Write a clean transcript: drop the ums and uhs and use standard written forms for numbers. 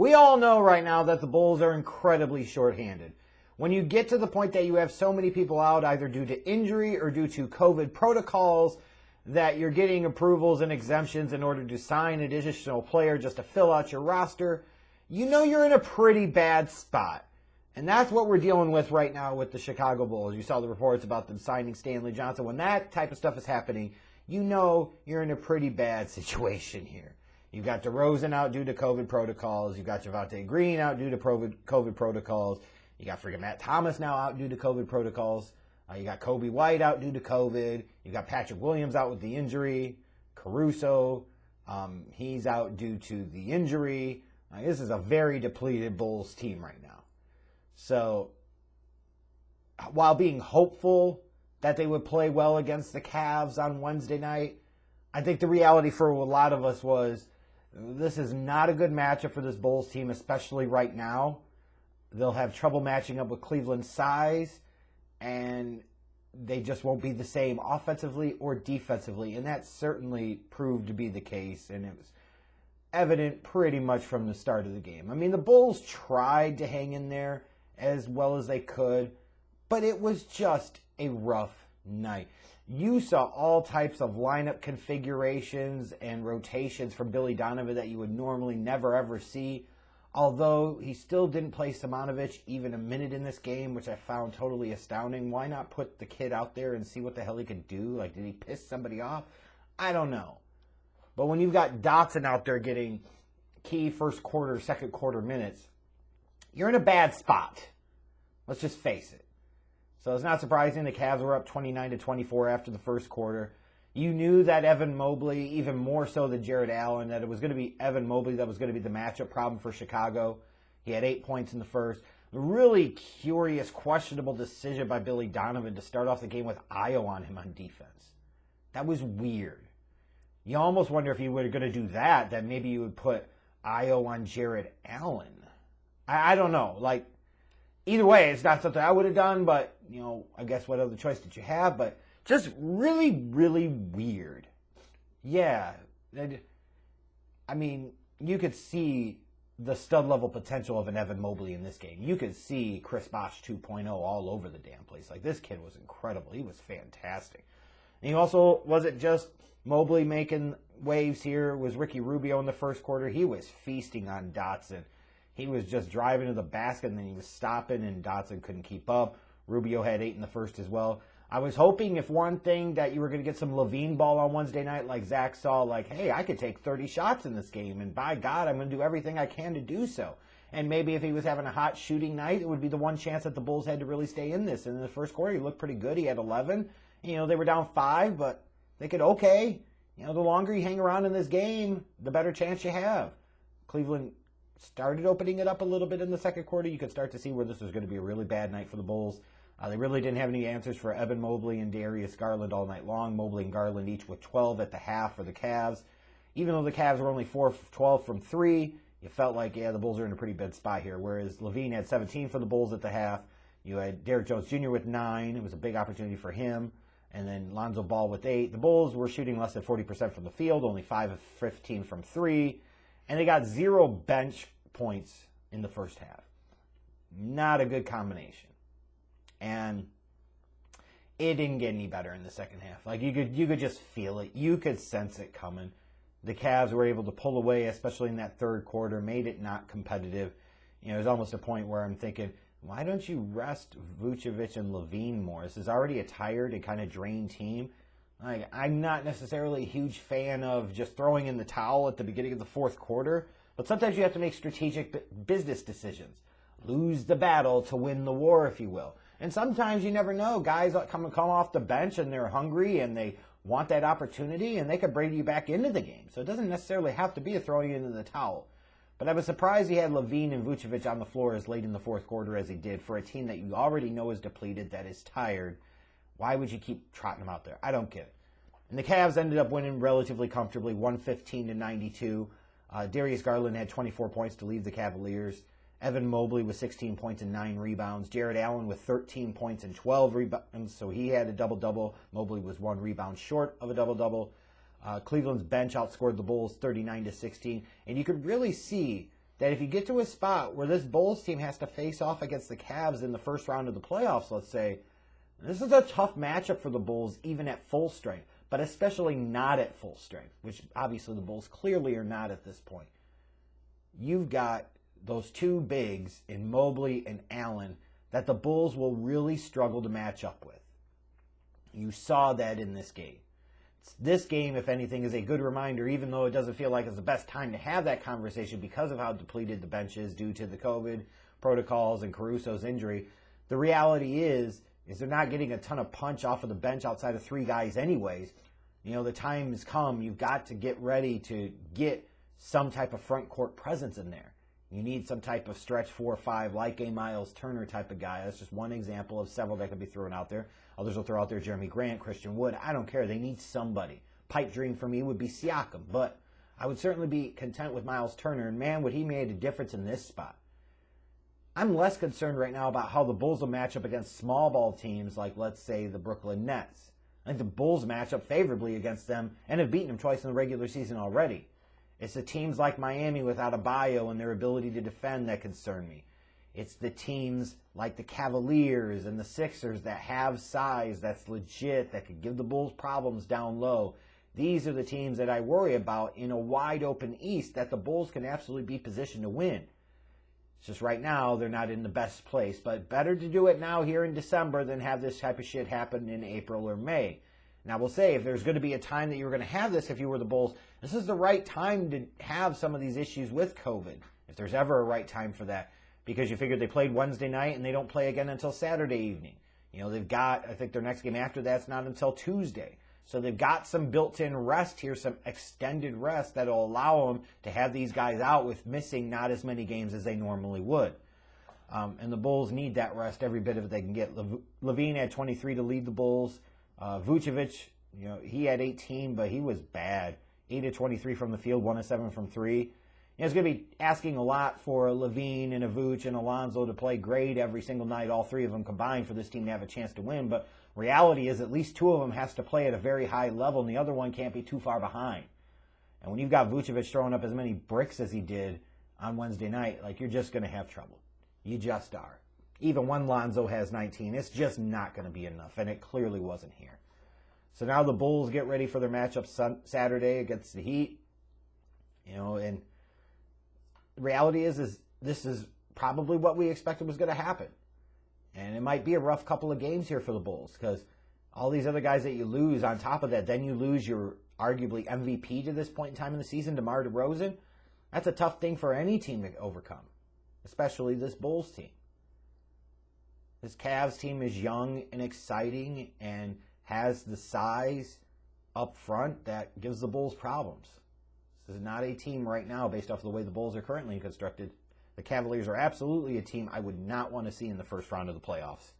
We all know right now that the Bulls are incredibly shorthanded. When you get to the point that you have so many people out, either due to injury or due to COVID protocols, that you're getting approvals and exemptions in order to sign an additional player just to fill out your roster, you know you're in a pretty bad spot. And that's what we're dealing with right now with the Chicago Bulls. You saw the reports about them signing Stanley Johnson. When that type of stuff is happening, you know you're in a pretty bad situation here. You've got DeRozan out due to COVID protocols. You've got Javonte Green out due to COVID protocols. You got freaking Matt Thomas now out due to COVID protocols. You got Kobe White out due to COVID. You got Patrick Williams out with the injury. Caruso, he's out due to the injury. This is a very depleted Bulls team right now. So, while being hopeful that they would play well against the Cavs on Wednesday night, I think the reality for a lot of us was this is not a good matchup for this Bulls team, especially right now. They'll have trouble matching up with Cleveland's size, and they just won't be the same offensively or defensively, and that certainly proved to be the case, and it was evident pretty much from the start of the game. I mean, the Bulls tried to hang in there as well as they could, but it was just a rough night. You saw all types of lineup configurations and rotations from Billy Donovan that you would normally never ever see, although he still didn't play Simonovic even a minute in this game, which I found totally astounding. Why not put the kid out there and see what the hell he could do? Like, did he piss somebody off? I don't know. But when you've got Dotson out there getting key first quarter, second quarter minutes, you're in a bad spot. Let's just face it. So it's not surprising the Cavs were up 29-24 after the first quarter. You knew that Evan Mobley, even more so than Jared Allen, that it was going to be Evan Mobley that was going to be the matchup problem for Chicago. He had 8 points in the first. A really curious, questionable decision by Billy Donovan to start off the game with Ayo on him on defense. That was weird. You almost wonder if you were going to do that, then maybe you would put Ayo on Jared Allen. I don't know. Like, either way, it's not something I would have done, but, you know, I guess what other choice did you have? But just really, really weird. Yeah. I mean, you could see the stud-level potential of an Evan Mobley in this game. You could see Chris Bosh 2.0 all over the damn place. Like, this kid was incredible. He was fantastic. And he also wasn't just Mobley making waves here. It was Ricky Rubio in the first quarter. He was feasting on Dotson. He was just driving to the basket, and then he was stopping, and Dotson couldn't keep up. Rubio had 8 in the first as well. I was hoping if one thing that you were going to get some Levine ball on Wednesday night, like Zach saw, like, hey, I could take 30 shots in this game, and by God, I'm going to do everything I can to do so. And maybe if he was having a hot shooting night, it would be the one chance that the Bulls had to really stay in this. And in the first quarter, he looked pretty good. He had 11. You know, they were down 5, but they could, okay. You know, the longer you hang around in this game, the better chance you have. Cleveland started opening it up a little bit in the second quarter. You could start to see where this was going to be a really bad night for the Bulls. They really didn't have any answers for Evan Mobley and Darius Garland all night long. Mobley and Garland each with 12 at the half for the Cavs. Even though the Cavs were only 4 of 12 from 3, you felt like, yeah, the Bulls are in a pretty bad spot here. Whereas Levine had 17 for the Bulls at the half. You had Derrick Jones Jr. with 9. It was a big opportunity for him. And then Lonzo Ball with 8. The Bulls were shooting less than 40% from the field, only 5 of 15 from 3. And they got 0 bench points in the first half. Not a good combination. And it didn't get any better in the second half. Like, you could just feel it. You could sense it coming. The Cavs were able to pull away, especially in that third quarter, made it not competitive. You know, there's almost a point where I'm thinking, why don't you rest Vucevic and Levine more? This is already a tired and kind of drained team. Like, I'm not necessarily a huge fan of just throwing in the towel at the beginning of the fourth quarter, but sometimes you have to make strategic business decisions. Lose the battle to win the war, if you will. And sometimes you never know. Guys come off the bench and they're hungry and they want that opportunity and they could bring you back into the game. So it doesn't necessarily have to be a throwing into the towel. But I was surprised he had Levine and Vucevic on the floor as late in the fourth quarter as he did for a team that you already know is depleted, that is tired. Why would you keep trotting them out there? I don't get it. And the Cavs ended up winning relatively comfortably, 115-92. Darius Garland had 24 points to lead the Cavaliers. Evan Mobley with 16 points and 9 rebounds. Jared Allen with 13 points and 12 rebounds, so he had a double-double. Mobley was 1 rebound short of a double-double. Cleveland's bench outscored the Bulls 39-16, and you could really see that if you get to a spot where this Bulls team has to face off against the Cavs in the first round of the playoffs, let's say, this is a tough matchup for the Bulls even at full strength, but especially not at full strength, which obviously the Bulls clearly are not at this point. You've got those two bigs in Mobley and Allen that the Bulls will really struggle to match up with. You saw that in this game. This game, if anything, is a good reminder, even though it doesn't feel like it's the best time to have that conversation because of how depleted the bench is due to the COVID protocols and Caruso's injury. The reality is they're not getting a ton of punch off of the bench outside of three guys anyways. You know, the time has come. You've got to get ready to get some type of front court presence in there. You need some type of stretch 4 or 5, like a Miles Turner type of guy. That's just one example of several that could be thrown out there. Others will throw out there Jeremy Grant, Christian Wood. I don't care. They need somebody. Pipe dream for me would be Siakam, but I would certainly be content with Miles Turner. And man, would he made a difference in this spot. I'm less concerned right now about how the Bulls will match up against small ball teams like, let's say, the Brooklyn Nets. I think the Bulls match up favorably against them and have beaten them twice in the regular season already. It's the teams like Miami without Adebayo and their ability to defend that concern me. It's the teams like the Cavaliers and the Sixers that have size that's legit, that could give the Bulls problems down low. These are the teams that I worry about in a wide open East that the Bulls can absolutely be positioned to win. It's just right now they're not in the best place, but better to do it now here in December than have this type of shit happen in April or May. Now, we'll say if there's going to be a time that you're going to have this, if you were the Bulls, this is the right time to have some of these issues with COVID, if there's ever a right time for that, because you figured they played Wednesday night and they don't play again until Saturday evening. You know, they've got, I think their next game after that's not until Tuesday. So they've got some built-in rest here, some extended rest that will allow them to have these guys out with missing not as many games as they normally would. And the Bulls need that rest every bit of it they can get. Levine had 23 to lead the Bulls. Vucevic, you know, he had 18, but he was bad. 8 of 23 from the field, 1 of 7 from 3. You know, it's going to be asking a lot for a Levine and a Vuce and Alonzo to play great every single night, all three of them combined, for this team to have a chance to win. But reality is at least two of them has to play at a very high level, and the other one can't be too far behind. And when you've got Vucevic throwing up as many bricks as he did on Wednesday night, like, you're just going to have trouble. You just are. Even when Lonzo has 19, it's just not going to be enough, and it clearly wasn't here. So now the Bulls get ready for their matchup Saturday against the Heat. You know, and the reality is this is probably what we expected was going to happen. And it might be a rough couple of games here for the Bulls, because all these other guys that you lose, on top of that, then you lose your arguably MVP to this point in time in the season, DeMar DeRozan. That's a tough thing for any team to overcome, especially this Bulls team. This Cavs team is young and exciting and has the size up front that gives the Bulls problems. This is not a team right now, based off the way the Bulls are currently constructed. The Cavaliers are absolutely a team I would not want to see in the first round of the playoffs.